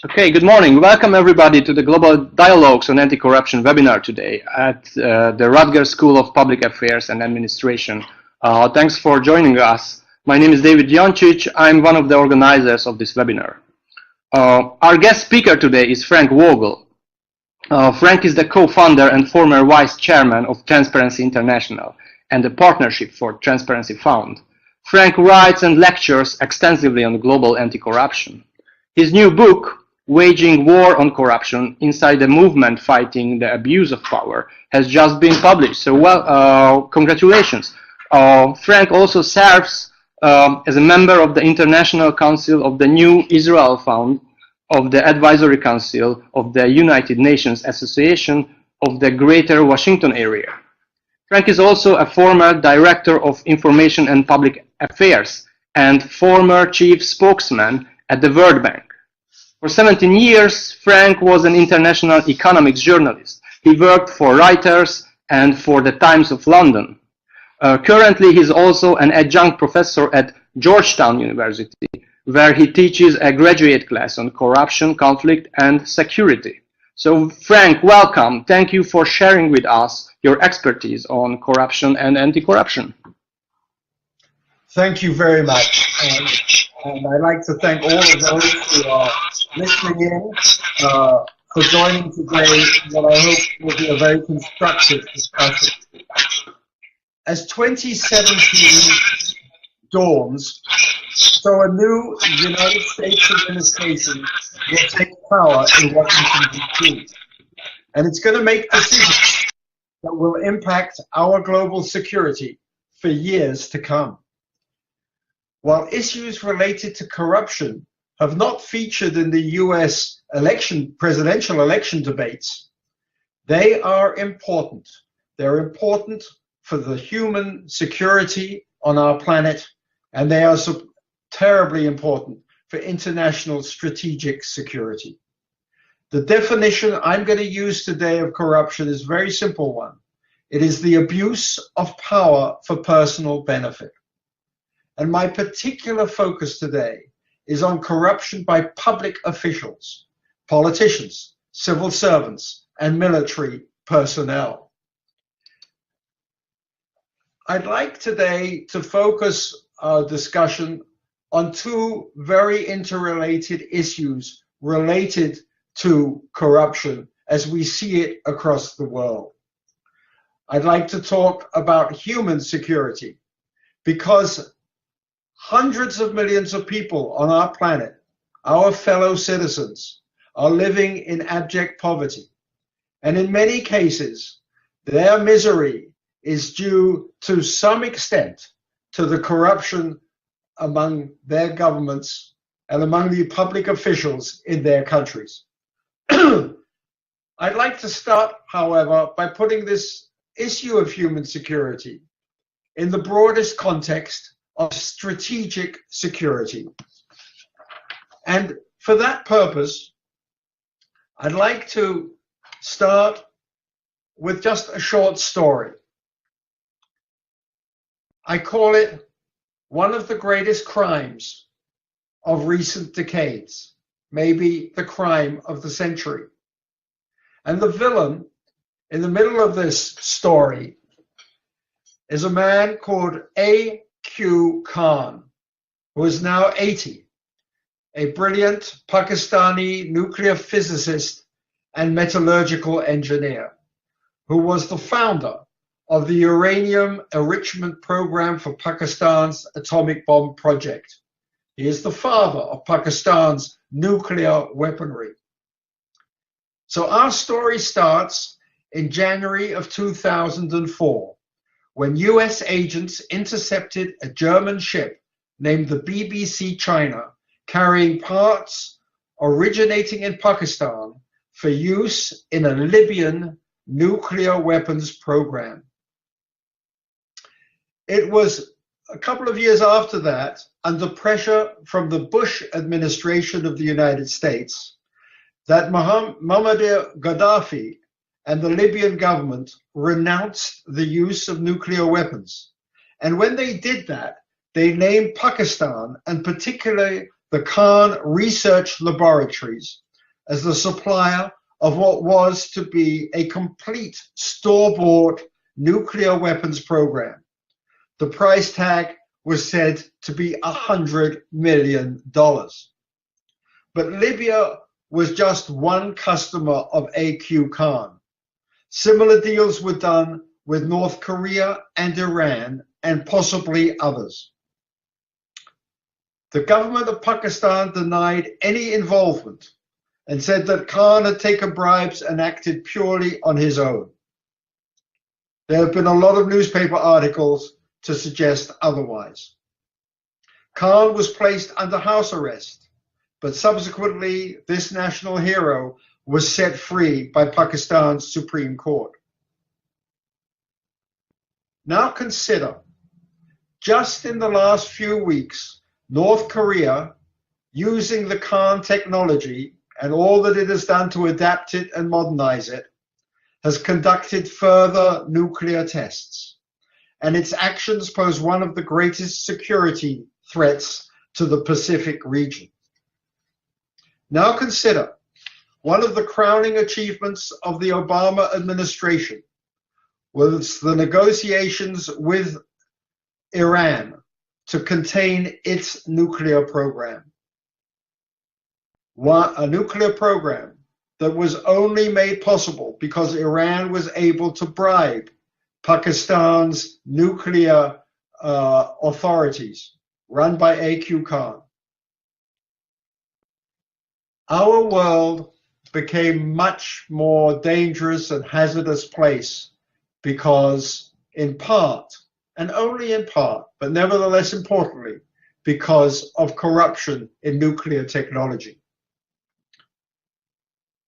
Okay, good morning. Welcome everybody to the Global Dialogues on Anti-Corruption webinar today at the Rutgers School of Public Affairs and Administration. Thanks for joining us. My name is David Joncic. I'm one of the organizers of this webinar. Our guest speaker today is Frank Vogl. Frank is the co-founder and former vice chairman of Transparency International and the Partnership for Transparency Fund. Frank writes and lectures extensively on global anti-corruption. His new book, Waging War on Corruption Inside the Movement Fighting the Abuse of Power, has just been published. So, congratulations. Frank also serves as a member of the International Council of the New Israel Fund, of the Advisory Council of the United Nations Association of the Greater Washington Area. Frank is also a former Director of Information and Public Affairs and former Chief Spokesman at the World Bank. For 17 years, Frank was an international economics journalist. He worked for Reuters and for the Times of London. Currently, he is also an adjunct professor at Georgetown University, where he teaches a graduate class on corruption, conflict, and security. So, Frank, welcome. Thank you for sharing with us your expertise on corruption and anti-corruption. Thank you very much. And I'd like to thank all of those who are listening in for joining today what I hope will be a very constructive discussion. As 2017 dawns, so a new United States administration will take power in Washington, D.C. And it's going to make decisions that will impact our global security for years to come. While issues related to corruption have not featured in the US presidential election debates, they are important. They're important for the human security on our planet, and they are so terribly important for international strategic security. The definition I'm going to use today of corruption is a very simple one. It is the abuse of power for personal benefit. And my particular focus today is on corruption by public officials, politicians, civil servants, and military personnel. I'd like today to focus our discussion on two very interrelated issues related to corruption as we see it across the world. I'd like to talk about human security, because hundreds of millions of people on our planet, our fellow citizens, are living in abject poverty. And in many cases, their misery is due to some extent to the corruption among their governments and among the public officials in their countries. I'd like to start, however, by putting this issue of human security in the broadest context of strategic security. And for that purpose, I'd like to start with just a short story. I call it one of the greatest crimes of recent decades, maybe the crime of the century. And the villain in the middle of this story is a man called A.Q. Khan, who is now 80, a brilliant Pakistani nuclear physicist and metallurgical engineer, who was the founder of the uranium enrichment program for Pakistan's atomic bomb project. He is the father of Pakistan's nuclear weaponry. So our story starts in January of 2004, when US agents intercepted a German ship named the BBC China, carrying parts originating in Pakistan for use in a Libyan nuclear weapons program. It was a couple of years after that, under pressure from the Bush administration of the United States, that Muammar Gaddafi and the Libyan government renounced the use of nuclear weapons. And when they did that, they named Pakistan, and particularly the Khan research laboratories, as the supplier of what was to be a complete store-bought nuclear weapons program. The price tag was said to be $100 million. But Libya was just one customer of A.Q. Khan. Similar deals were done with North Korea and Iran and possibly others. The government of Pakistan denied any involvement and said that Khan had taken bribes and acted purely on his own. There have been a lot of newspaper articles to suggest otherwise. Khan was placed under house arrest, but subsequently this national hero was set free by Pakistan's Supreme Court. Now consider, just in the last few weeks, North Korea, using the Khan technology and all that it has done to adapt it and modernize it, has conducted further nuclear tests, and its actions pose one of the greatest security threats to the Pacific region. Now consider, one of the crowning achievements of the Obama administration was the negotiations with Iran to contain its nuclear program. A nuclear program that was only made possible because Iran was able to bribe Pakistan's nuclear authorities run by A.Q. Khan. Our world became much more dangerous and hazardous place because, in part, and only in part, but nevertheless importantly, because of corruption in nuclear technology.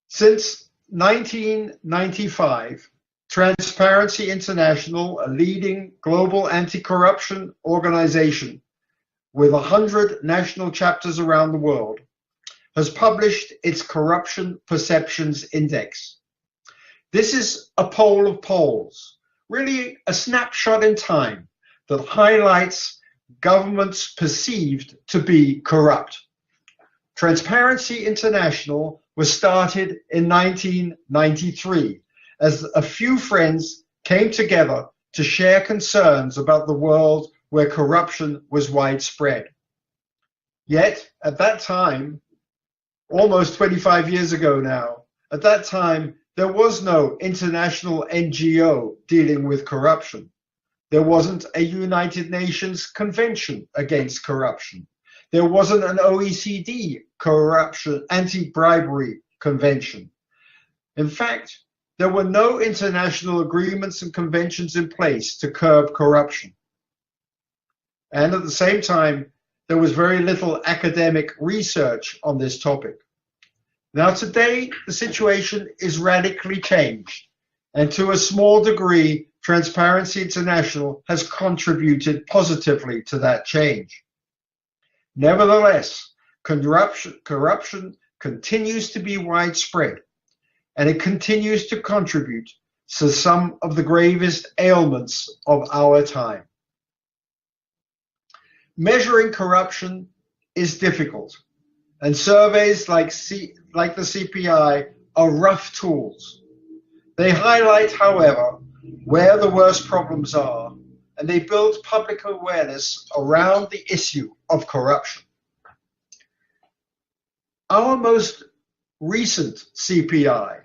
Since 1995, Transparency International, a leading global anti-corruption organization with 100 national chapters around the world, has published its Corruption Perceptions Index. This is a poll of polls, really a snapshot in time that highlights governments perceived to be corrupt. Transparency International was started in 1993 as a few friends came together to share concerns about the world where corruption was widespread. Yet, at that time, almost 25 years ago now, at that time, there was no international NGO dealing with corruption. There wasn't a United Nations Convention Against Corruption. There wasn't an OECD corruption, anti-bribery convention. In fact, there were no international agreements and conventions in place to curb corruption. And at the same time, there was very little academic research on this topic. Now today, the situation is radically changed, and to a small degree, Transparency International has contributed positively to that change. Nevertheless, corruption continues to be widespread, and it continues to contribute to some of the gravest ailments of our time. Measuring corruption is difficult, and surveys like the CPI are rough tools. They highlight, however, where the worst problems are, and they build public awareness around the issue of corruption. Our most recent CPI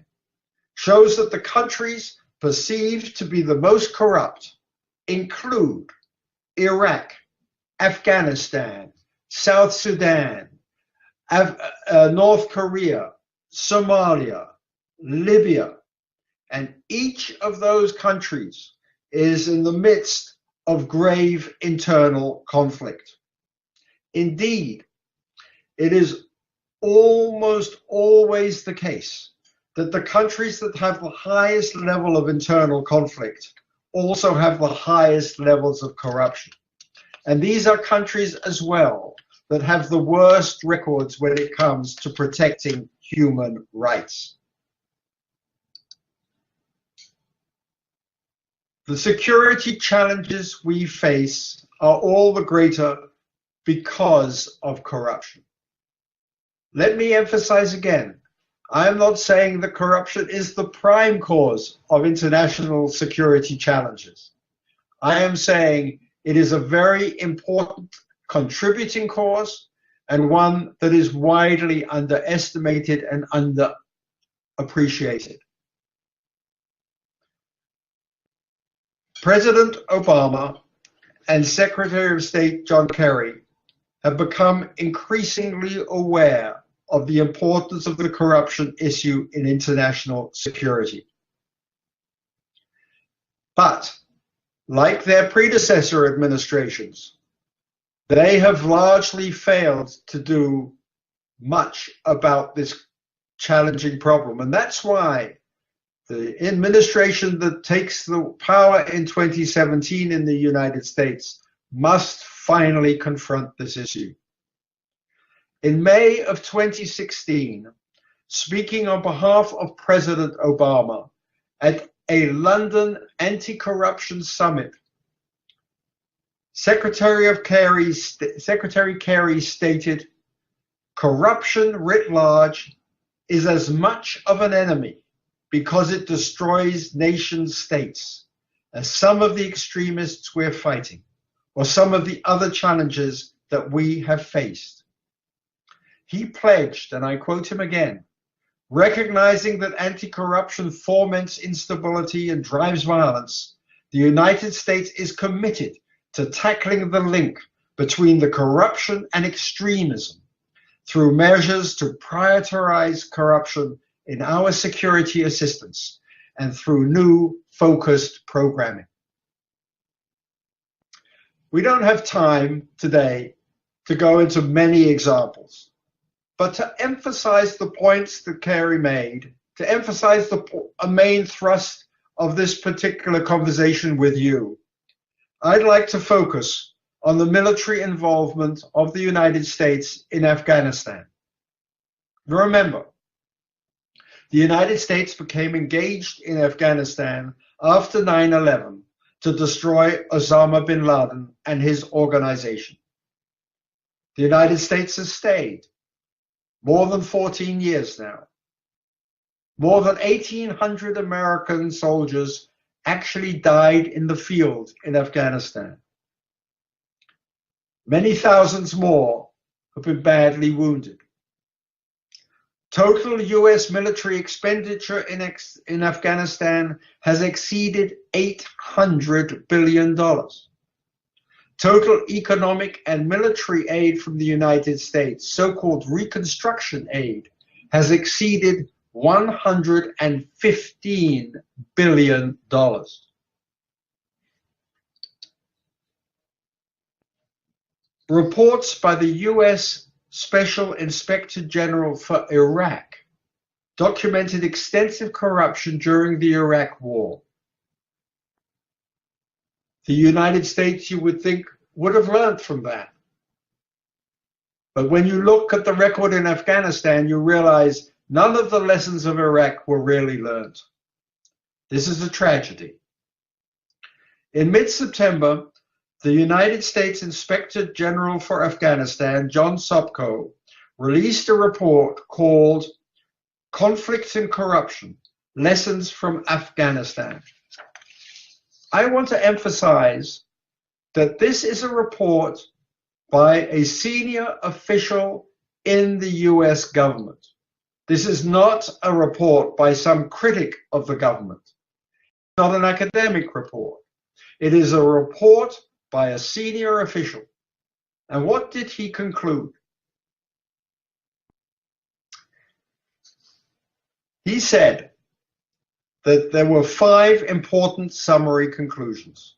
shows that the countries perceived to be the most corrupt include Iraq, Afghanistan, South Sudan, North Korea, Somalia, Libya, and each of those countries is in the midst of grave internal conflict. Indeed, it is almost always the case that the countries that have the highest level of internal conflict also have the highest levels of corruption. And these are countries as well that have the worst records when it comes to protecting human rights. The security challenges we face are all the greater because of corruption. Let me emphasize again, I am not saying that corruption is the prime cause of international security challenges. I am saying it is a very important contributing cause and one that is widely underestimated and underappreciated. President Obama and Secretary of State John Kerry have become increasingly aware of the importance of the corruption issue in international security. But, like their predecessor administrations, they have largely failed to do much about this challenging problem. And that's why the administration that takes the power in 2017 in the United States must finally confront this issue. In May of 2016, speaking on behalf of President Obama at a London anti-corruption summit, Secretary Kerry stated, "Corruption writ large is as much of an enemy because it destroys nation states as some of the extremists we're fighting or some of the other challenges that we have faced." He pledged, and I quote him again, "Recognizing that anti-corruption foments instability and drives violence, the United States is committed to tackling the link between the corruption and extremism through measures to prioritize corruption in our security assistance and through new focused programming." We don't have time today to go into many examples, but to emphasize the points that Kerry made, to emphasize a main thrust of this particular conversation with you, I'd like to focus on the military involvement of the United States in Afghanistan. Remember, the United States became engaged in Afghanistan after 9/11 to destroy Osama bin Laden and his organization. The United States has stayed more than 14 years now. More than 1,800 American soldiers actually died in the field in Afghanistan. Many thousands more have been badly wounded. Total U.S. military expenditure in Afghanistan has exceeded $800 billion. Total economic and military aid from the United States, so-called reconstruction aid, has exceeded $115 billion. Reports by the U.S. Special Inspector General for Iraq documented extensive corruption during the Iraq War. The United States, you would think, would have learned from that. But when you look at the record in Afghanistan, you realize none of the lessons of Iraq were really learned. This is a tragedy. In mid-September, the United States Inspector General for Afghanistan, John Sopko, released a report called Conflict and Corruption: Lessons from Afghanistan. I want to emphasize that this is a report by a senior official in the US government. This is not a report by some critic of the government. It's not an academic report. It is a report by a senior official. And what did he conclude? He said that there were 5 important summary conclusions.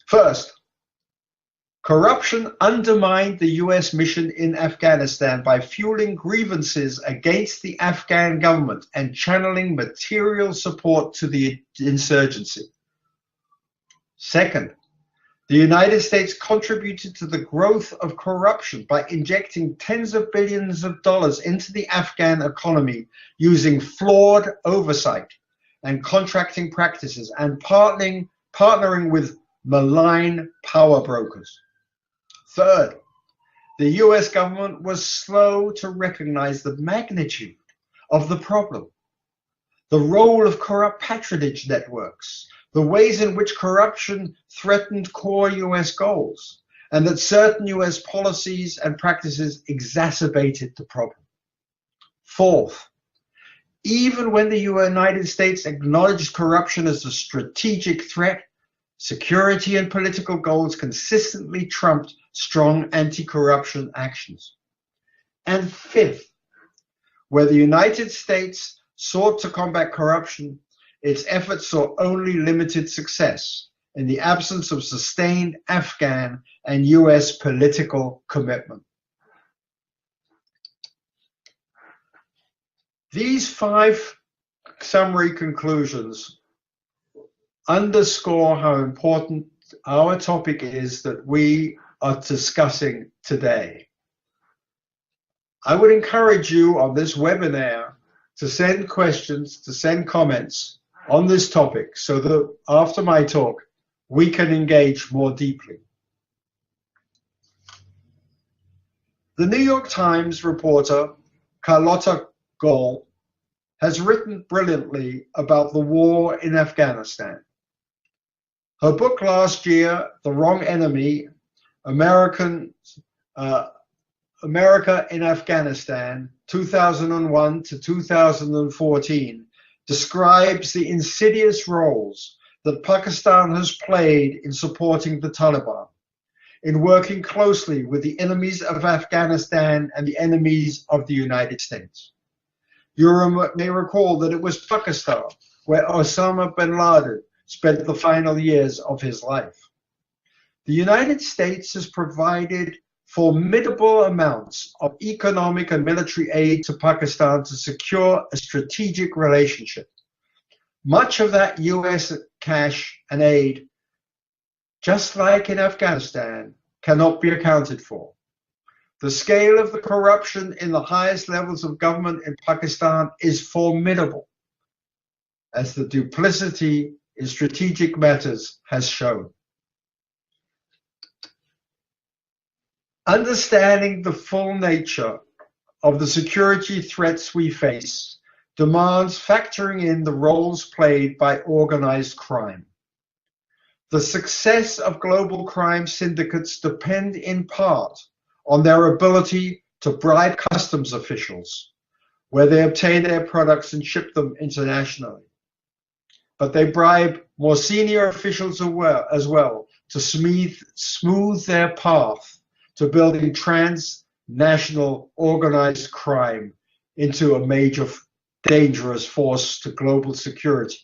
First, corruption undermined the US mission in Afghanistan by fueling grievances against the Afghan government and channeling material support to the insurgency. Second, the United States contributed to the growth of corruption by injecting tens of billions of dollars into the Afghan economy using flawed oversight and contracting practices and partnering with malign power brokers. Third, the US government was slow to recognize the magnitude of the problem, the role of corrupt patronage networks, the ways in which corruption threatened core US goals, and that certain US policies and practices exacerbated the problem. Fourth, even when the United States acknowledged corruption as a strategic threat, security and political goals consistently trumped strong anti-corruption actions. And fifth, where the United States sought to combat corruption, its efforts saw only limited success in the absence of sustained Afghan and US political commitment. These 5 summary conclusions underscore how important our topic is that we are discussing today. I would encourage you on this webinar to send questions, to send comments on this topic so that after my talk, we can engage more deeply. The New York Times reporter, Carlotta Vogl, has written brilliantly about the war in Afghanistan. Her book last year, The Wrong Enemy, America in Afghanistan, 2001 to 2014, describes the insidious roles that Pakistan has played in supporting the Taliban, in working closely with the enemies of Afghanistan and the enemies of the United States. You may recall that it was Pakistan where Osama bin Laden spent the final years of his life. The United States has provided formidable amounts of economic and military aid to Pakistan to secure a strategic relationship. Much of that US cash and aid, just like in Afghanistan, cannot be accounted for. The scale of the corruption in the highest levels of government in Pakistan is formidable, as the duplicity in strategic matters has shown. Understanding the full nature of the security threats we face demands factoring in the roles played by organized crime. The success of global crime syndicates depend in part on their ability to bribe customs officials, where they obtain their products and ship them internationally. But they bribe more senior officials as well to smooth their path to building transnational organized crime into a major dangerous force to global security.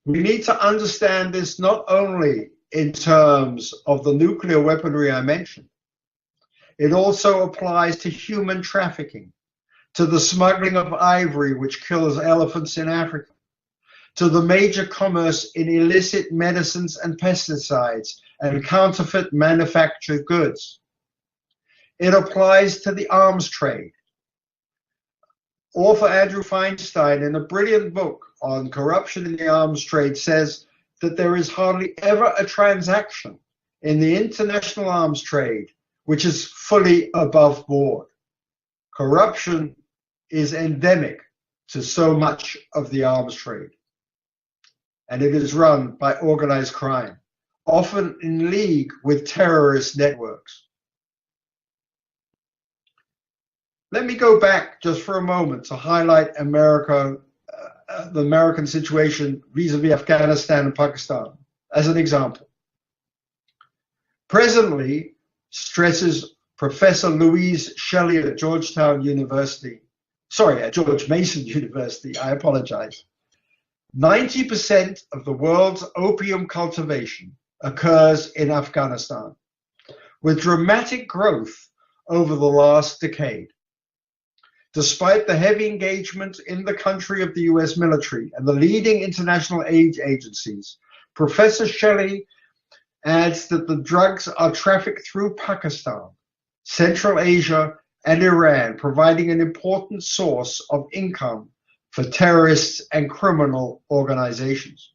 We need to understand this not only in terms of the nuclear weaponry I mentioned. It also applies to human trafficking, to the smuggling of ivory, which kills elephants in Africa, to the major commerce in illicit medicines and pesticides and counterfeit manufactured goods. It applies to the arms trade. Author Andrew Feinstein, in a brilliant book on corruption in the arms trade, says that there is hardly ever a transaction in the international arms trade which is fully above board. Corruption is endemic to so much of the arms trade, and it is run by organized crime, often in league with terrorist networks. Let me go back just for a moment to highlight America, the American situation vis-a-vis Afghanistan and Pakistan as an example. Presently, stresses Professor Louise Shelley at George Mason University, I apologize. 90% of the world's opium cultivation occurs in Afghanistan, with dramatic growth over the last decade. Despite the heavy engagement in the country of the US military and the leading international aid agencies, Professor Shelley adds that the drugs are trafficked through Pakistan, Central Asia, and Iran, providing an important source of income for terrorists and criminal organizations.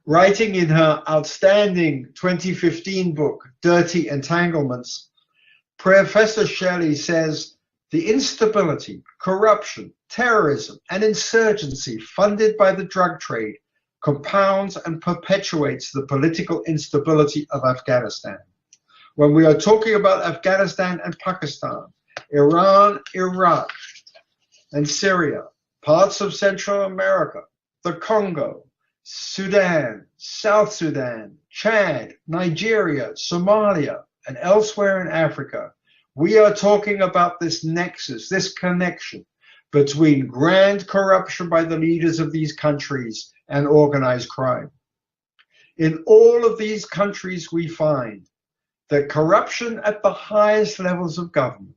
Writing in her outstanding 2015 book, Dirty Entanglements, Professor Shelley says the instability, corruption, terrorism, and insurgency funded by the drug trade compounds and perpetuates the political instability of Afghanistan. When we are talking about Afghanistan and Pakistan, Iran, Iraq, and Syria, parts of Central America, the Congo, Sudan, South Sudan, Chad, Nigeria, Somalia, and elsewhere in Africa, we are talking about this nexus, this connection between grand corruption by the leaders of these countries and organized crime. In all of these countries, we find that corruption at the highest levels of government,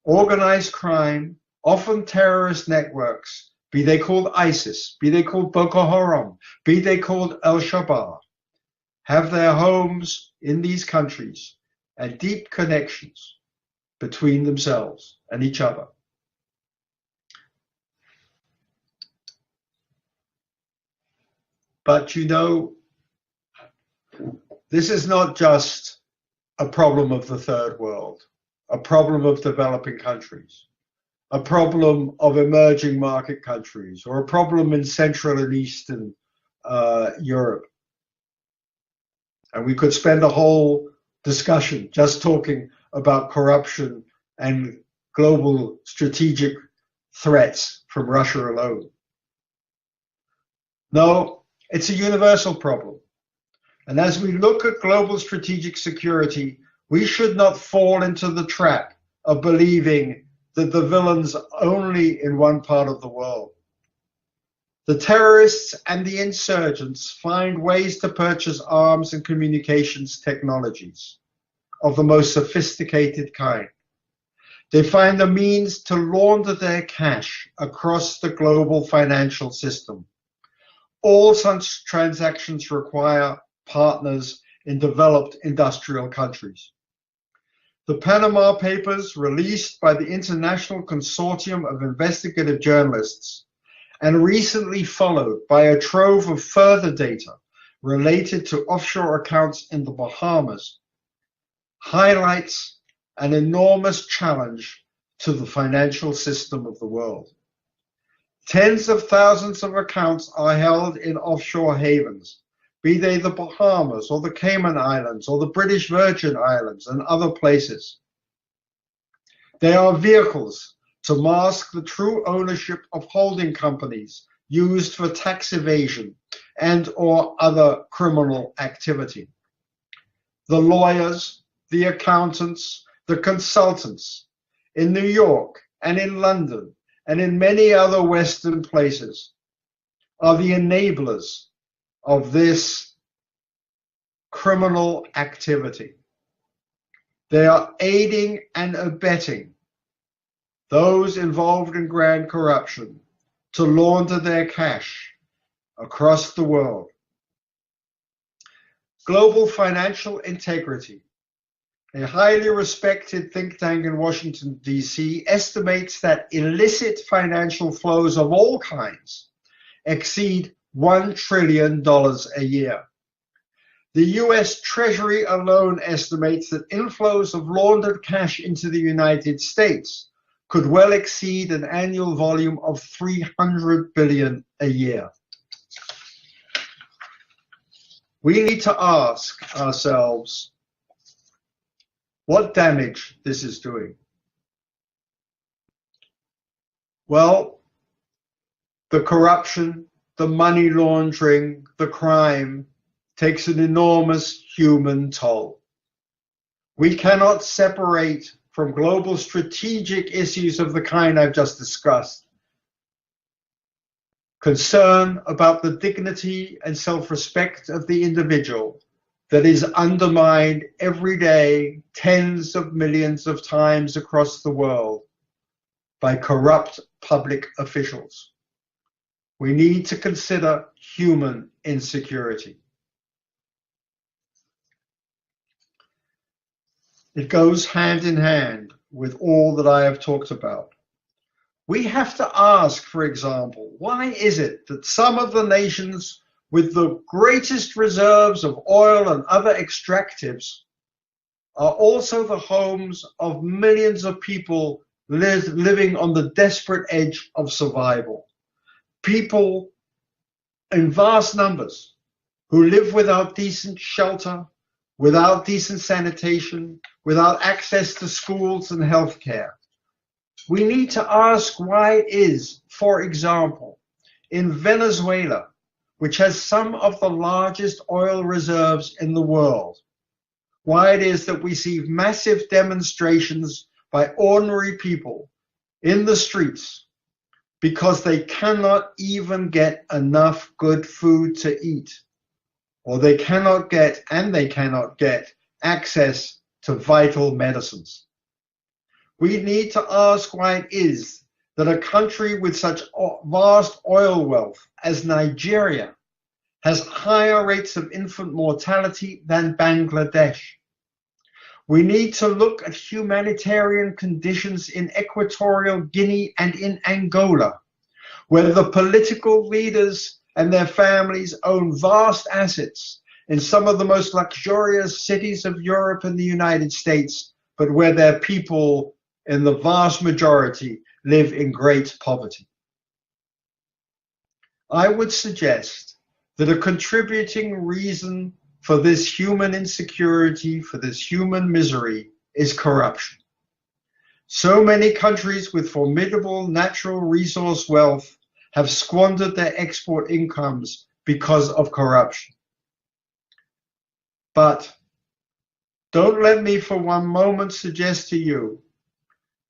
organized crime, often terrorist networks, be they called ISIS, be they called Boko Haram, be they called Al-Shabaab, have their homes in these countries and deep connections between themselves and each other. But you know, this is not just a problem of the third world, a problem of developing countries, a problem of emerging market countries, or a problem in Central and Eastern Europe. And we could spend a whole discussion just talking about corruption and global strategic threats from Russia alone. No, it's a universal problem. And as we look at global strategic security, we should not fall into the trap of believing that the villain's only in one part of the world. The terrorists and the insurgents find ways to purchase arms and communications technologies of the most sophisticated kind. They find the means to launder their cash across the global financial system. All such transactions require partners in developed industrial countries. The Panama Papers, released by the International Consortium of Investigative Journalists and recently followed by a trove of further data related to offshore accounts in the Bahamas, highlights an enormous challenge to the financial system of the world. Tens of thousands of accounts are held in offshore havens, be they the Bahamas or the Cayman Islands or the British Virgin Islands and other places. They are vehicles to mask the true ownership of holding companies used for tax evasion and or other criminal activity. The lawyers, the accountants, the consultants in New York and in London and in many other Western places are the enablers of this criminal activity. They are aiding and abetting those involved in grand corruption to launder their cash across the world. Global Financial Integrity, a highly respected think tank in Washington, D.C., estimates that illicit financial flows of all kinds exceed $1 trillion a year. The US Treasury alone estimates that inflows of laundered cash into the United States could well exceed an annual volume of $300 billion a year. We need to ask ourselves what damage this is doing. Well, the corruption, the money laundering, the crime takes an enormous human toll. We cannot separate from global strategic issues of the kind I've just discussed concern about the dignity and self-respect of the individual that is undermined every day, tens of millions of times across the world by corrupt public officials. We need to consider human insecurity. It goes hand in hand with all that I have talked about. We have to ask, for example, why is it that some of the nations with the greatest reserves of oil and other extractives are also the homes of millions of people living on the desperate edge of survival. People in vast numbers who live without decent shelter, without decent sanitation, without access to schools and healthcare. We need to ask why it is, for example, in Venezuela, which has some of the largest oil reserves in the world, why it is that we see massive demonstrations by ordinary people in the streets because they cannot even get enough good food to eat, or they cannot get access to vital medicines. We need to ask why it is that a country with such vast oil wealth as Nigeria has higher rates of infant mortality than Bangladesh. We need to look at humanitarian conditions in Equatorial Guinea and in Angola, where the political leaders and their families own vast assets in some of the most luxurious cities of Europe and the United States, but where their people, in the vast majority, live in great poverty. I would suggest that a contributing reason for this human insecurity, for this human misery, is corruption. So many countries with formidable natural resource wealth have squandered their export incomes because of corruption. But don't let me for one moment suggest to you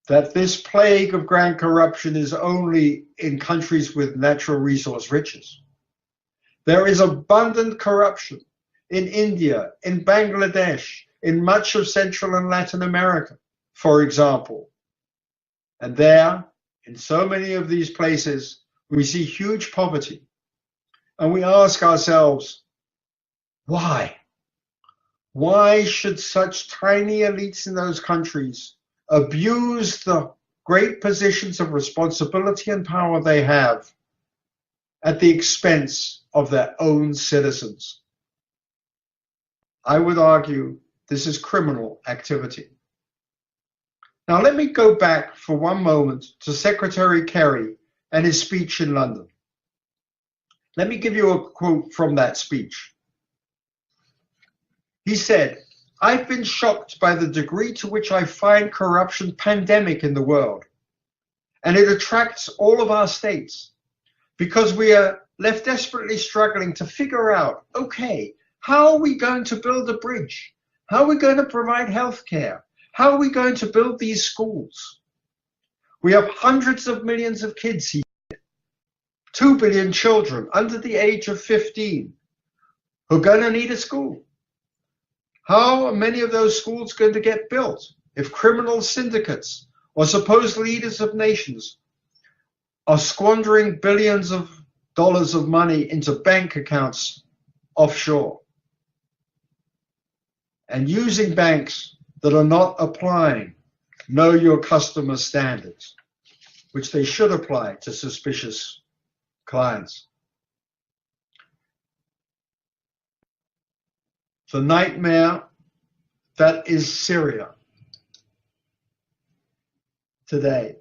that this plague of grand corruption is only in countries with natural resource riches. There is abundant corruption in India, in Bangladesh, in much of Central and Latin America, for example. And there, in so many of these places, we see huge poverty. And we ask ourselves, why? Why should such tiny elites in those countries abuse the great positions of responsibility and power they have at the expense of their own citizens? I would argue this is criminal activity. Now let me go back for one moment to Secretary Kerry and his speech in London. Let me give you a quote from that speech. He said, "I've been shocked by the degree to which I find corruption pandemic in the world, and it attracts all of our states because we are left desperately struggling to figure out, okay, how are we going to build a bridge? How are we going to provide health care? How are we going to build these schools? We have hundreds of millions of kids here, 2 billion children under the age of 15 who are going to need a school. How are many of those schools going to get built if criminal syndicates or supposed leaders of nations are squandering billions of dollars of money into bank accounts offshore and using banks that are not applying know your customer standards, which they should apply to suspicious clients? The nightmare that is Syria today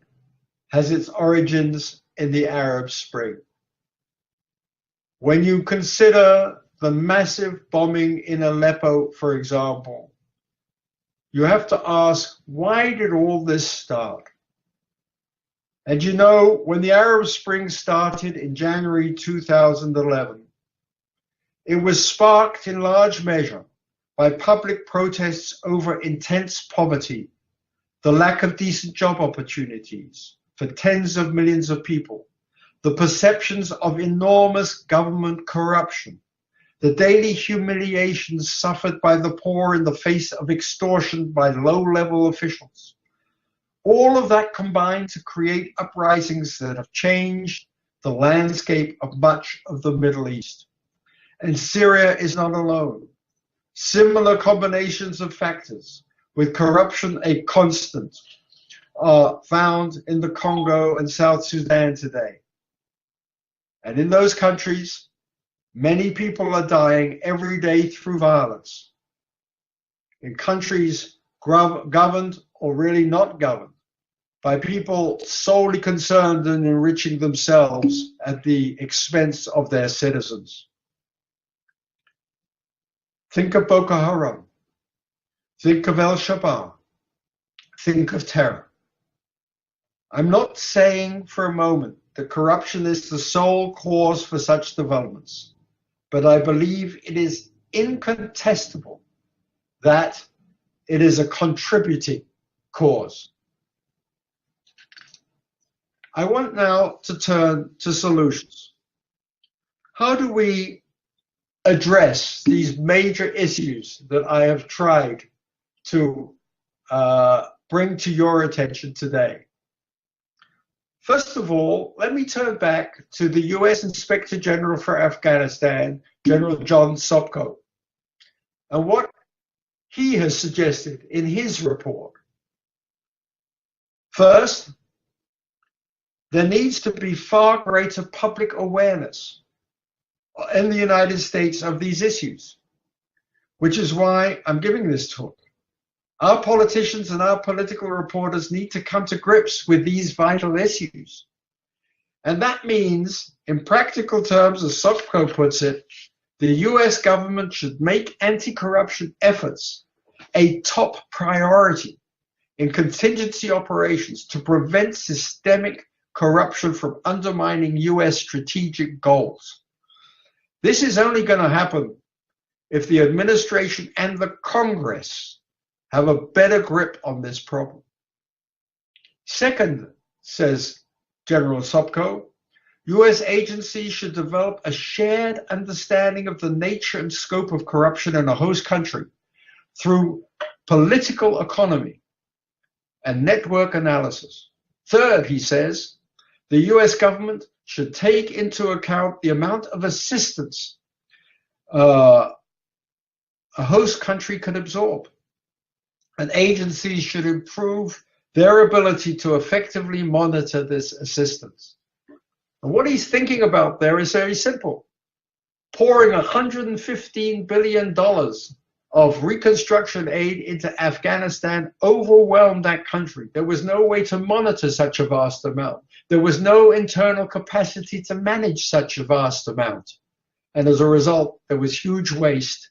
has its origins in the Arab Spring. When you consider the massive bombing in Aleppo, for example, you have to ask, why did all this start? And you know, when the Arab Spring started in January 2011, it was sparked in large measure by public protests over intense poverty, the lack of decent job opportunities for tens of millions of people, the perceptions of enormous government corruption, the daily humiliations suffered by the poor in the face of extortion by low-level officials. All of that combined to create uprisings that have changed the landscape of much of the Middle East. And Syria is not alone. Similar combinations of factors, with corruption a constant, are found in the Congo and South Sudan today. And in those countries, many people are dying every day through violence. In countries governed or really not governed by people solely concerned in enriching themselves at the expense of their citizens. Think of Boko Haram. Think of Al-Shabaab. Think of terror. I'm not saying for a moment that corruption is the sole cause for such developments, but I believe it is incontestable that it is a contributing cause. I want now to turn to solutions. How do we address these major issues that I have tried to bring to your attention today? First of all, let me turn back to the US Inspector General for Afghanistan, General John Sopko, and what he has suggested in his report. First, there needs to be far greater public awareness in the United States of these issues, which is why I'm giving this talk. Our politicians and our political reporters need to come to grips with these vital issues. And that means, in practical terms, as Sopko puts it, the US government should make anti-corruption efforts a top priority in contingency operations to prevent systemic corruption from undermining US strategic goals. This is only going to happen if the administration and the Congress have a better grip on this problem. Second, says General Sopko, US agencies should develop a shared understanding of the nature and scope of corruption in a host country through political economy and network analysis. Third, he says, the US government should take into account the amount of assistance a host country could absorb. And agencies should improve their ability to effectively monitor this assistance. And what he's thinking about there is very simple. Pouring $115 billion of reconstruction aid into Afghanistan overwhelmed that country. There was no way to monitor such a vast amount. There was no internal capacity to manage such a vast amount. And as a result, there was huge waste,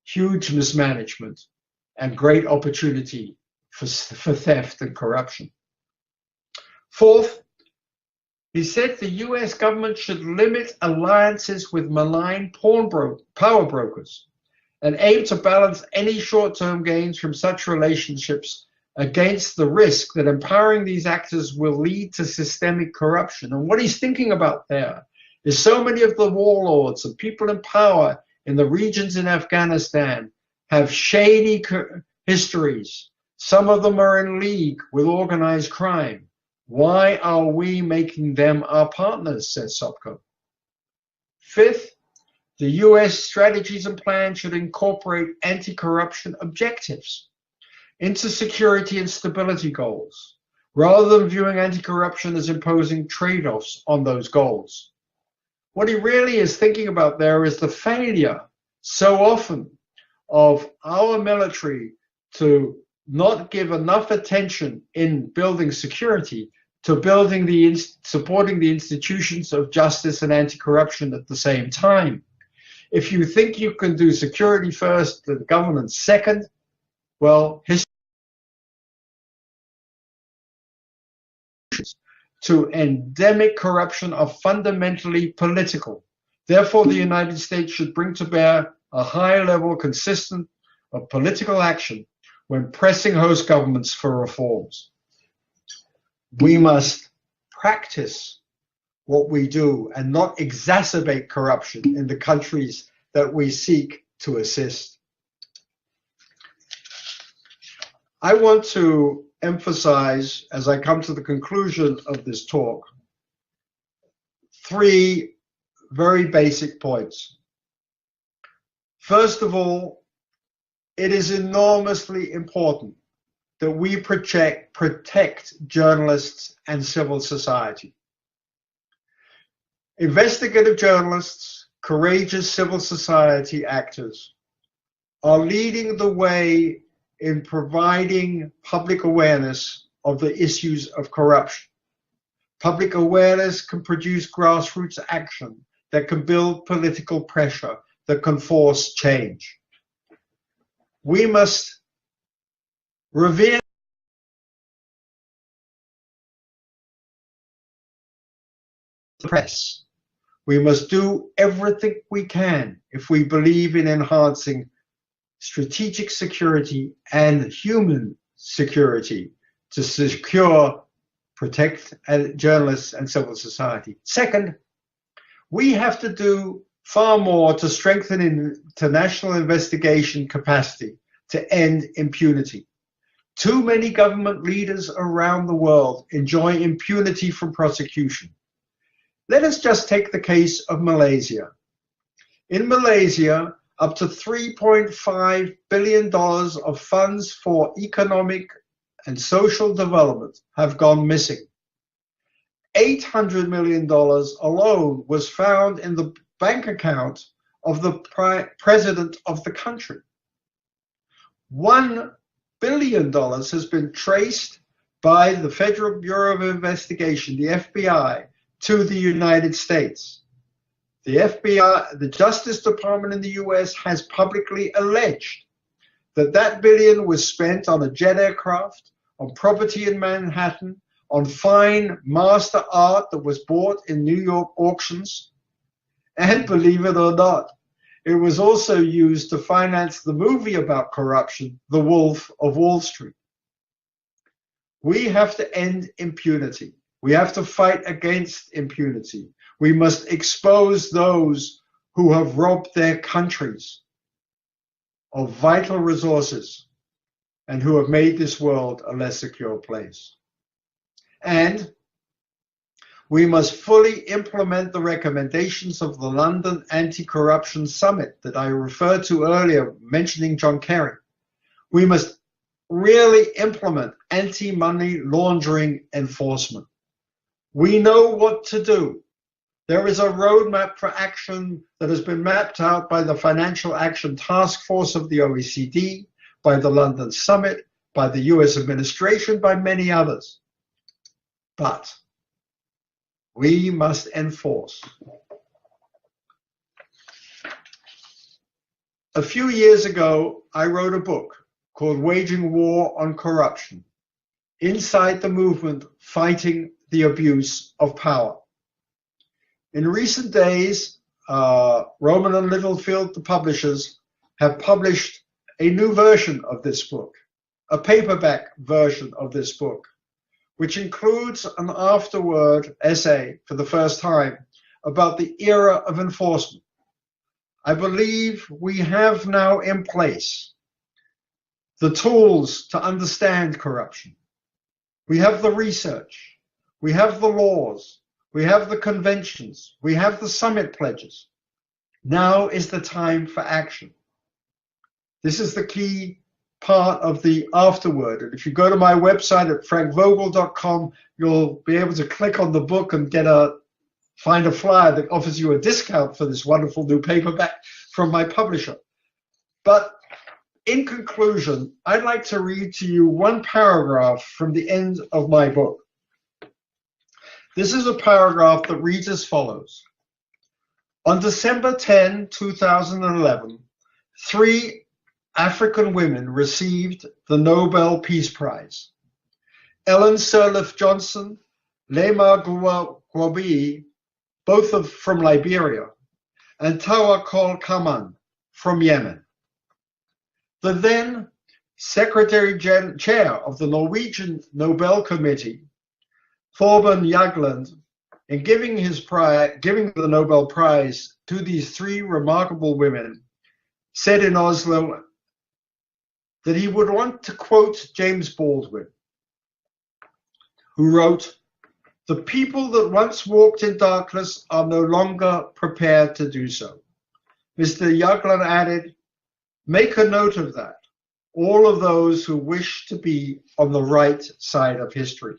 huge mismanagement, and great opportunity for theft and corruption. Fourth, he said the US government should limit alliances with malign power brokers and aim to balance any short-term gains from such relationships against the risk that empowering these actors will lead to systemic corruption. And what he's thinking about there is so many of the warlords and people in power in the regions in Afghanistan have shady histories. Some of them are in league with organized crime. Why are we making them our partners, says Sopko. Fifth, the US strategies and plans should incorporate anti-corruption objectives into security and stability goals, rather than viewing anti-corruption as imposing trade-offs on those goals. What he really is thinking about there is the failure so often of our military to not give enough attention in building security to supporting the institutions of justice and anti-corruption at the same time. If you think you can do security first and governance second, well, to endemic corruption are fundamentally political. Therefore, the United States should bring to bear a high level consistent of political action when pressing host governments for reforms. We must practice what we do and not exacerbate corruption in the countries that we seek to assist. I want to emphasize, as I come to the conclusion of this talk, three very basic points. First of all, it is enormously important that we protect journalists and civil society. Investigative journalists, courageous civil society actors are leading the way in providing public awareness of the issues of corruption. Public awareness can produce grassroots action that can build political pressure, that can force change. We must revere the press. We must do everything we can if we believe in enhancing strategic security and human security to secure, protect journalists and civil society. Second, we have to do far more to strengthen international investigation capacity to end impunity. Too many government leaders around the world enjoy impunity from prosecution. Let us just take the case of Malaysia. In Malaysia, up to $3.5 billion of funds for economic and social development have gone missing. $800 million alone was found in the bank account of the president of the country. $1 billion has been traced by the Federal Bureau of Investigation, the FBI, to the United States. The FBI, the Justice Department in the US, has publicly alleged that that billion was spent on a jet aircraft, on property in Manhattan, on fine master art that was bought in New York auctions, and believe it or not, it was also used to finance the movie about corruption, The Wolf of Wall Street. We have to end impunity. We have to fight against impunity. We must expose those who have robbed their countries of vital resources and who have made this world a less secure place. And we must fully implement the recommendations of the London Anti-Corruption Summit that I referred to earlier, mentioning John Kerry. We must really implement anti-money laundering enforcement. We know what to do. There is a roadmap for action that has been mapped out by the Financial Action Task Force of the OECD, by the London Summit, by the US administration, by many others. But we must enforce. A few years ago, I wrote a book called Waging War on Corruption, Inside the Movement Fighting the Abuse of Power. In recent days, Rowman and Littlefield, the publishers, have published a new version of this book, a paperback version of this book, which includes an afterword essay for the first time about the era of enforcement. I believe we have now in place the tools to understand corruption. We have the research, we have the laws, we have the conventions, we have the summit pledges. Now is the time for action. This is the key part of the afterword. And if you go to my website at frankvogl.com, you'll be able to click on the book and find a flyer that offers you a discount for this wonderful new paperback from my publisher. But in conclusion, I'd like to read to you one paragraph from the end of my book. This is a paragraph that reads as follows. On December 10, 2011, 3 African women received the Nobel Peace Prize. Ellen Sirleaf Johnson, Lema Gwabi, both from Liberia, and Tawakkol Kaman from Yemen. The then Secretary Chair of the Norwegian Nobel Committee, Thorbjørn Jagland, in giving the Nobel Prize to these 3 remarkable women, said in Oslo that he would want to quote James Baldwin, who wrote, "The people that once walked in darkness are no longer prepared to do so." Mr. Jagland added, "Make a note of that, all of those who wish to be on the right side of history."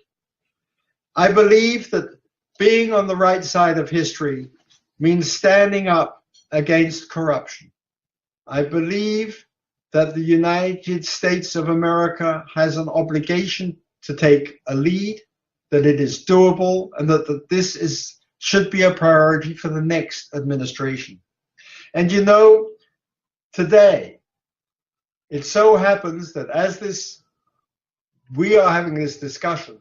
I believe that being on the right side of history means standing up against corruption. I believe that the United States of America has an obligation to take a lead, that it is doable, and that this should be a priority for the next administration. And you know, today, it so happens that as we are having this discussion,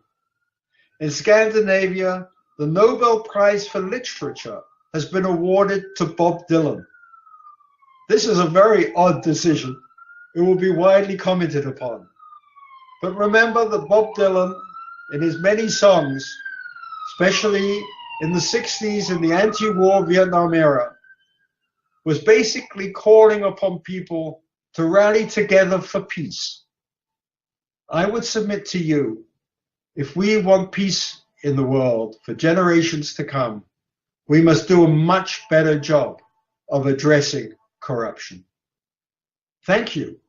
in Scandinavia, the Nobel Prize for Literature has been awarded to Bob Dylan. This is a very odd decision. It will be widely commented upon. But remember that Bob Dylan, in his many songs, especially in the 60s in the anti-war Vietnam era, was basically calling upon people to rally together for peace. I would submit to you, if we want peace in the world for generations to come, we must do a much better job of addressing corruption. Thank you.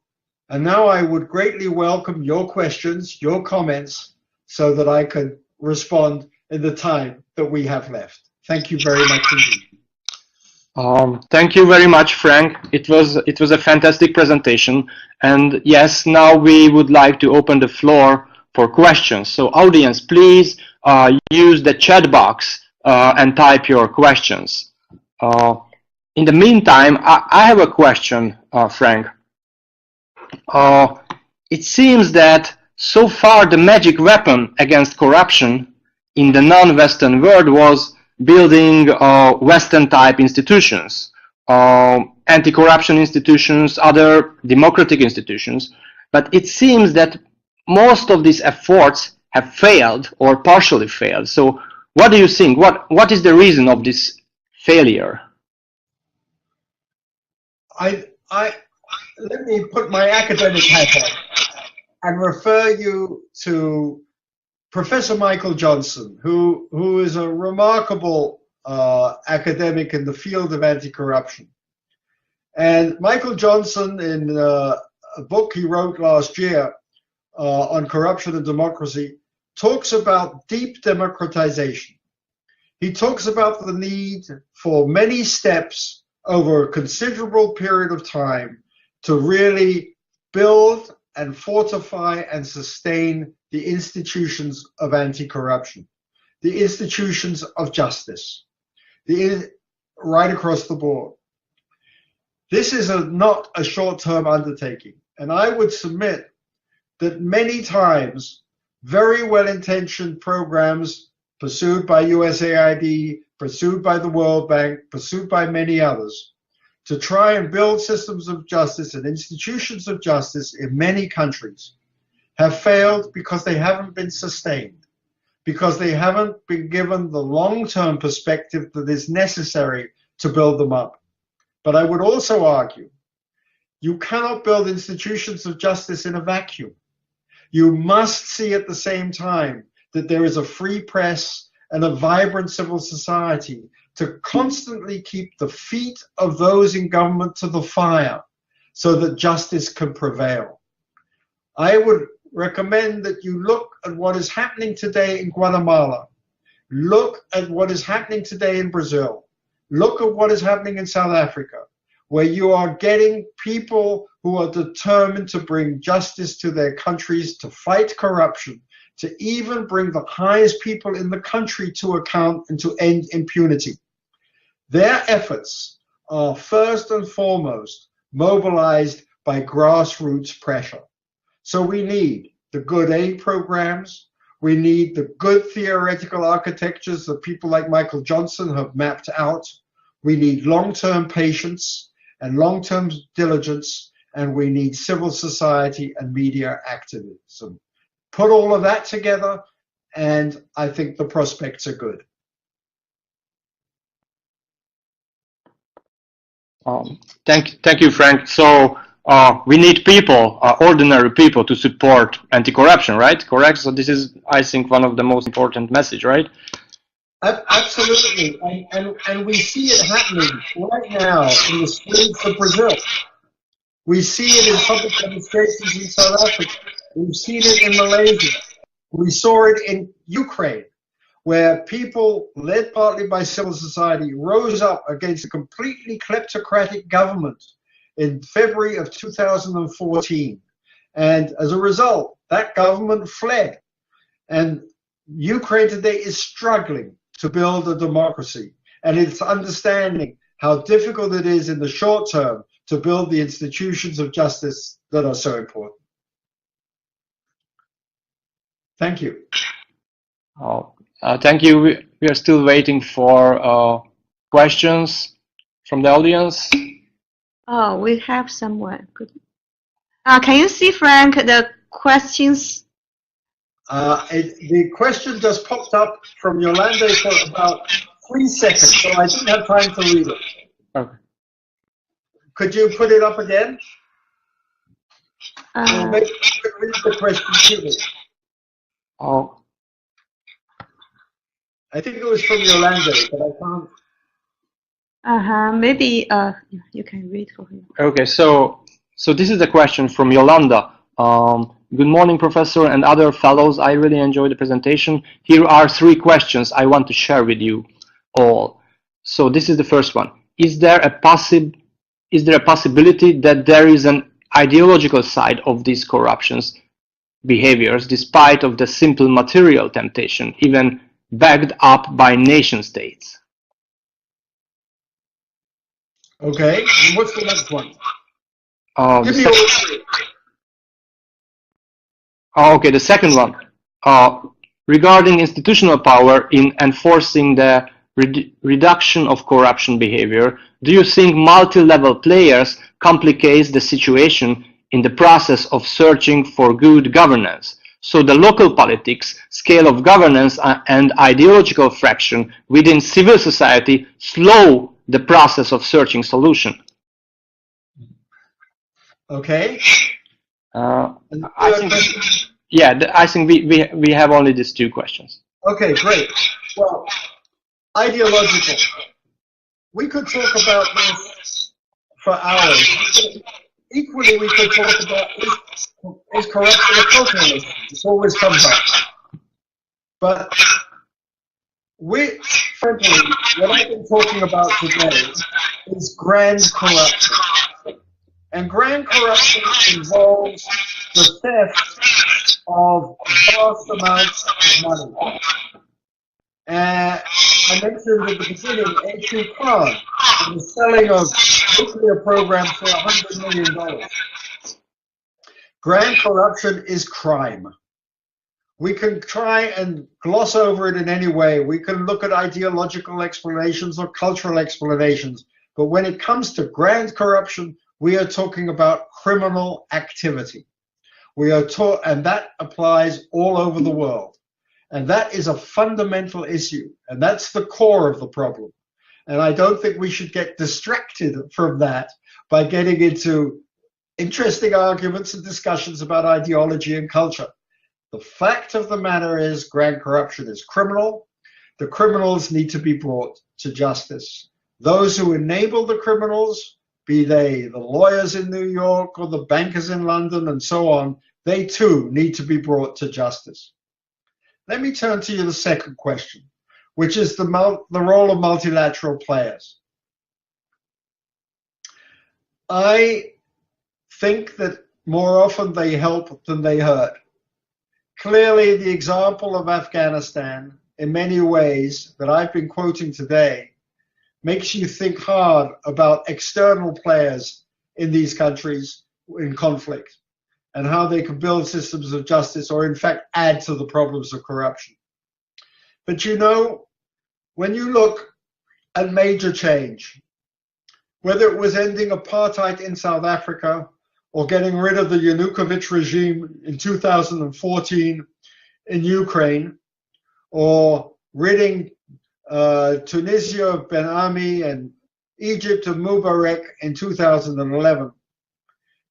And now I would greatly welcome your questions, your comments, so that I can respond in the time that we have left. Thank you very much indeed. Thank you very much, Frank. It was a fantastic presentation. And yes, now we would like to open the floor for questions. So audience, please use the chat box and type your questions. In the meantime, I have a question, Frank. It seems that so far the magic weapon against corruption in the non-Western world was building Western-type institutions, anti-corruption institutions, other democratic institutions. But it seems that most of these efforts have failed or partially failed. So what do you think? What is the reason of this failure? Let me put my academic hat on and refer you to Professor Michael Johnson, who is a remarkable academic in the field of anti-corruption. And Michael Johnson, in a book he wrote last year on corruption and democracy, talks about deep democratization. He talks about the need for many steps over a considerable period of time to really build and fortify and sustain the institutions of anti-corruption, the institutions of justice, right across the board. This is not a short-term undertaking, and I would submit that many times very well-intentioned programs pursued by USAID, pursued by the World Bank, pursued by many others, to try and build systems of justice and institutions of justice in many countries have failed because they haven't been sustained, because they haven't been given the long-term perspective that is necessary to build them up. But I would also argue, you cannot build institutions of justice in a vacuum. You must see at the same time that there is a free press and a vibrant civil society to constantly keep the feet of those in government to the fire so that justice can prevail. I would recommend that you look at what is happening today in Guatemala. Look at what is happening today in Brazil. Look at what is happening in South Africa, where you are getting people who are determined to bring justice to their countries, to fight corruption, to even bring the highest people in the country to account and to end impunity. Their efforts are first and foremost mobilized by grassroots pressure. So we need the good aid programs, we need the good theoretical architectures that people like Michael Johnson have mapped out, we need long-term patience and long-term diligence, and we need civil society and media activism. Put all of that together, and I think the prospects are good. Thank you, Frank. So we need people, ordinary people, to support anti-corruption, right? Correct? So this is, I think, one of the most important message, right? Absolutely, and we see it happening right now in the streets of Brazil. We see it in public demonstrations in South Africa. We've seen it in Malaysia. We saw it in Ukraine, where people, led partly by civil society, rose up against a completely kleptocratic government in February of 2014. And as a result, that government fled. And Ukraine today is struggling to build a democracy. And it's understanding how difficult it is in the short term to build the institutions of justice that are so important. Thank you. Thank you. We are still waiting for questions from the audience. Oh, we have someone. Good. Can you see, Frank, the questions? The question just popped up from Yolanda for about 3 seconds, so I didn't have time to read it. Okay. Could you put it up again? Or maybe you could read the question to me. Oh. I think it was from Yolanda, but I can't. Maybe you can read for him. Okay, so this is the question from Yolanda. Good morning, Professor and other fellows. I really enjoyed the presentation. Here are 3 questions I want to share with you all. So this is the first one. Is there a possibility that there is an ideological side of these corruptions behaviors, despite of the simple material temptation, even backed up by nation states? Okay, and what's the next one? Give me Okay, the second one. Regarding institutional power in enforcing the reduction of corruption behavior, do you think multi-level players complicates the situation in the process of searching for good governance? So the local politics, scale of governance, and ideological fraction within civil society slow the process of searching solution. Okay. I think we have only these 2 questions. Okay, great. Well, ideological. We could talk about this for hours. Equally, we could talk about is corruption a culturalist? It always comes up. But frankly, what I've been talking about today is grand corruption. And grand corruption involves the theft of vast amounts of money. I mentioned at the beginning A.Q. Khan and the selling of nuclear programs for $100 million. Grand corruption is crime. We can try and gloss over it in any way. We can look at ideological explanations or cultural explanations. But when it comes to grand corruption, we are talking about criminal activity. And that applies all over the world. And that is a fundamental issue. And that's the core of the problem. And I don't think we should get distracted from that by getting into interesting arguments and discussions about ideology and culture. The fact of the matter is grand corruption is criminal. The criminals need to be brought to justice. Those who enable the criminals, be they the lawyers in New York or the bankers in London and so on, they too need to be brought to justice. Let me turn to you the second question, which is the role of multilateral players. I think that more often they help than they hurt. Clearly, the example of Afghanistan, in many ways, that I've been quoting today, makes you think hard about external players in these countries in conflict and how they can build systems of justice or, in fact, add to the problems of corruption. But you know, when you look at major change, whether it was ending apartheid in South Africa or getting rid of the Yanukovych regime in 2014 in Ukraine, or ridding Tunisia of Ben Ali and Egypt of Mubarak in 2011,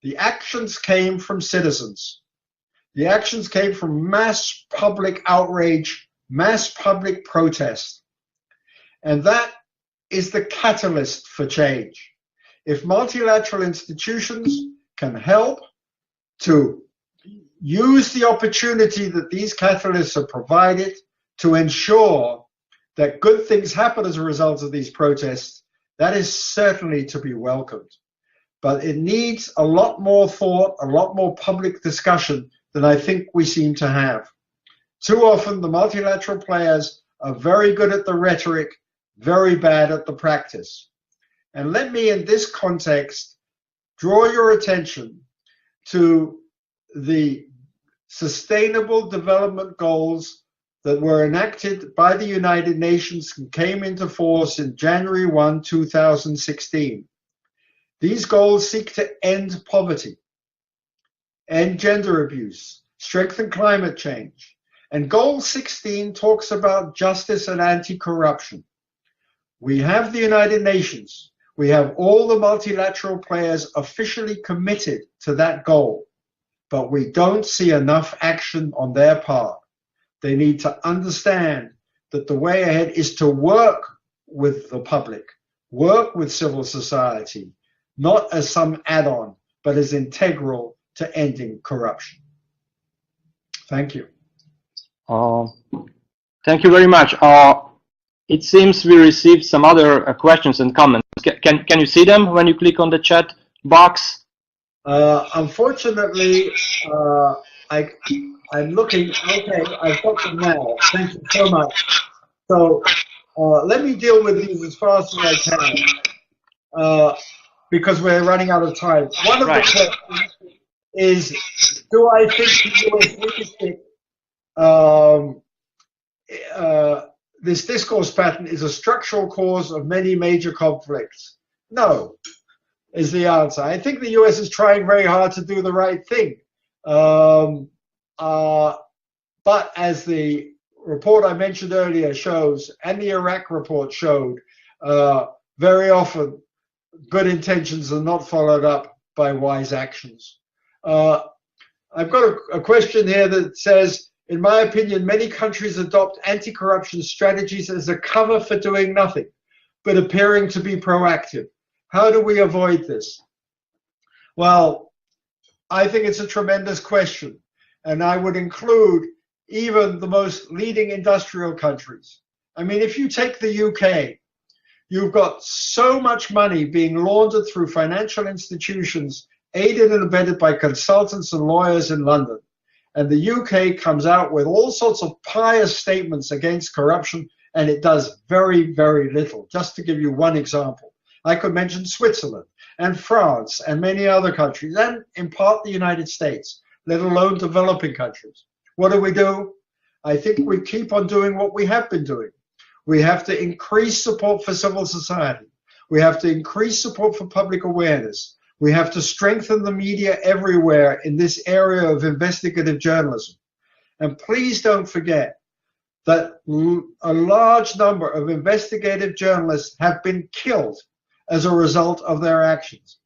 the actions came from citizens. The actions came from mass public outrage, mass public protest. And that is the catalyst for change. If multilateral institutions can help to use the opportunity that these catalysts are provided to ensure that good things happen as a result of these protests, that is certainly to be welcomed. but it needs a lot more thought, a lot more public discussion than I think we seem to have. Too often, the multilateral players are very good at the rhetoric, very bad at the practice. And let me, in this context, draw your attention to the Sustainable Development Goals that were enacted by the United Nations and came into force in January 1, 2016. These goals seek to end poverty, end gender abuse, strengthen climate change. And Goal 16 talks about justice and anti-corruption. We have the United Nations. We have all the multilateral players officially committed to that goal, but we don't see enough action on their part. They need to understand that the way ahead is to work with the public, work with civil society, not as some add-on, but as integral to ending corruption. Thank you. Thank you very much. It seems we received some other questions and comments. Can you see them when you click on the chat box? Unfortunately, I'm looking. Okay, I've got them now. Thank you so much. So let me deal with these as fast as I can, because we're running out of time. One of the questions is, do I think the US leadership, this discourse pattern is a structural cause of many major conflicts? No, is the answer. I think the US is trying very hard to do the right thing. But as the report I mentioned earlier shows, and the Iraq report showed, very often good intentions are not followed up by wise actions. I've got a question here that says, in my opinion, many countries adopt anti-corruption strategies as a cover for doing nothing, but appearing to be proactive. How do we avoid this? Well, I think it's a tremendous question, and I would include even the most leading industrial countries. I mean, if you take the UK, you've got so much money being laundered through financial institutions, aided and abetted by consultants and lawyers in London. And the UK comes out with all sorts of pious statements against corruption, and it does very, very little. Just to give you one example, I could mention Switzerland and France and many other countries, and in part the United States, let alone developing countries. What do? I think we keep on doing what we have been doing. We have to increase support for civil society. We have to increase support for public awareness. We have to strengthen the media everywhere in this area of investigative journalism. And please don't forget that a large number of investigative journalists have been killed as a result of their actions.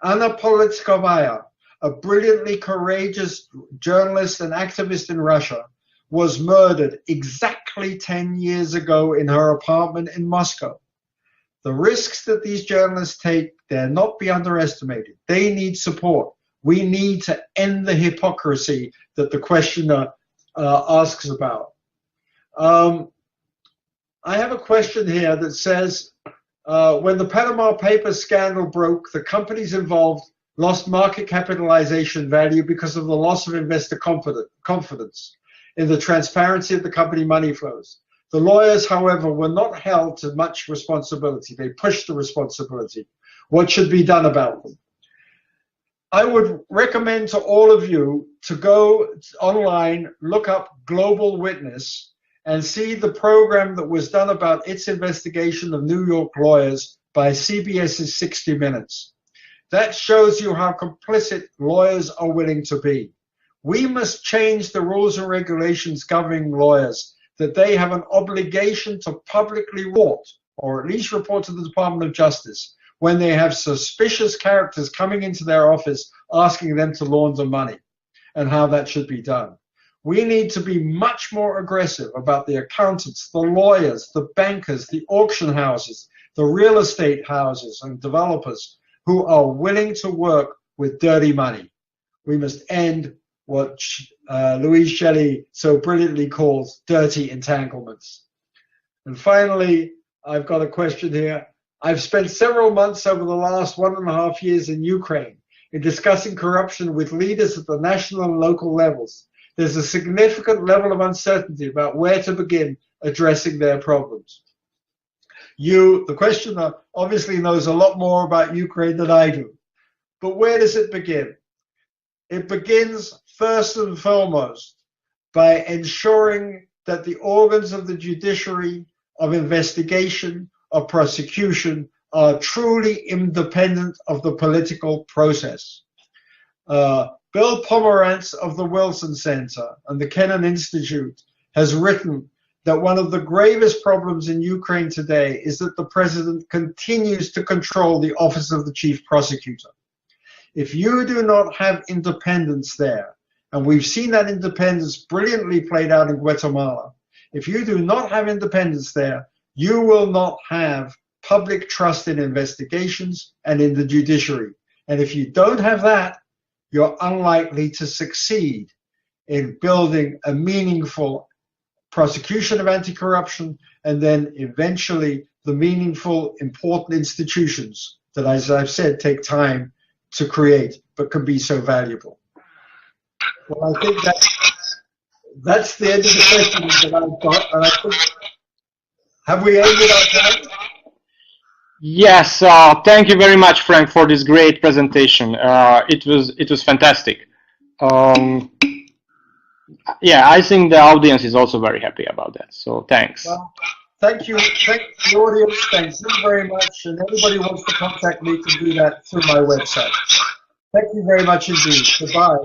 Anna Politkovskaya, a brilliantly courageous journalist and activist in Russia, was murdered exactly 10 years ago in her apartment in Moscow. The risks that these journalists take dare not be underestimated. They need support. We need to end the hypocrisy that the questioner asks about. I have a question here that says, when the Panama Papers scandal broke, the companies involved lost market capitalization value because of the loss of investor confidence in the transparency of the company money flows. The lawyers, however, were not held to much responsibility. They pushed the responsibility. What should be done about them? I would recommend to all of you to go online, look up Global Witness, and see the program that was done about its investigation of New York lawyers by CBS's 60 Minutes. That shows you how complicit lawyers are willing to be. We must change the rules and regulations governing lawyers, that they have an obligation to publicly report, or at least report to the Department of Justice, when they have suspicious characters coming into their office asking them to launder money, and how that should be done. We need to be much more aggressive about the accountants, the lawyers, the bankers, the auction houses, the real estate houses and developers who are willing to work with dirty money. We must end what Louise Shelley so brilliantly calls dirty entanglements. And finally, I've got a question here. I've spent several months over the last 1.5 years in Ukraine in discussing corruption with leaders at the national and local levels. There's a significant level of uncertainty about where to begin addressing their problems. You, the questioner, obviously knows a lot more about Ukraine than I do. But where does it begin? It begins first and foremost by ensuring that the organs of the judiciary, of investigation, of prosecution are truly independent of the political process. Bill Pomerantz of the Wilson Center and the Kennan Institute has written that one of the gravest problems in Ukraine today is that the president continues to control the office of the chief prosecutor. If you do not have independence there, and we've seen that independence brilliantly played out in Guatemala, if you do not have independence there, you will not have public trust in investigations and in the judiciary. And if you don't have that, you're unlikely to succeed in building a meaningful prosecution of anti-corruption and then eventually the meaningful, important institutions that, as I've said, take time to create but can be so valuable. Well, I think that's the end of the questions that I've got. And I think, have we ended our time? Yes, thank you very much, Frank, for this great presentation. It was fantastic. Yeah, I think the audience is also very happy about that. So thanks. Well, thank you, the audience. Thank you very much. And anybody who wants to contact me can do that through my website. Thank you very much indeed. Goodbye.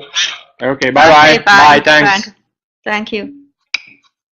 Okay, bye-bye. Okay, bye. Bye, thanks. Frank. Thank you.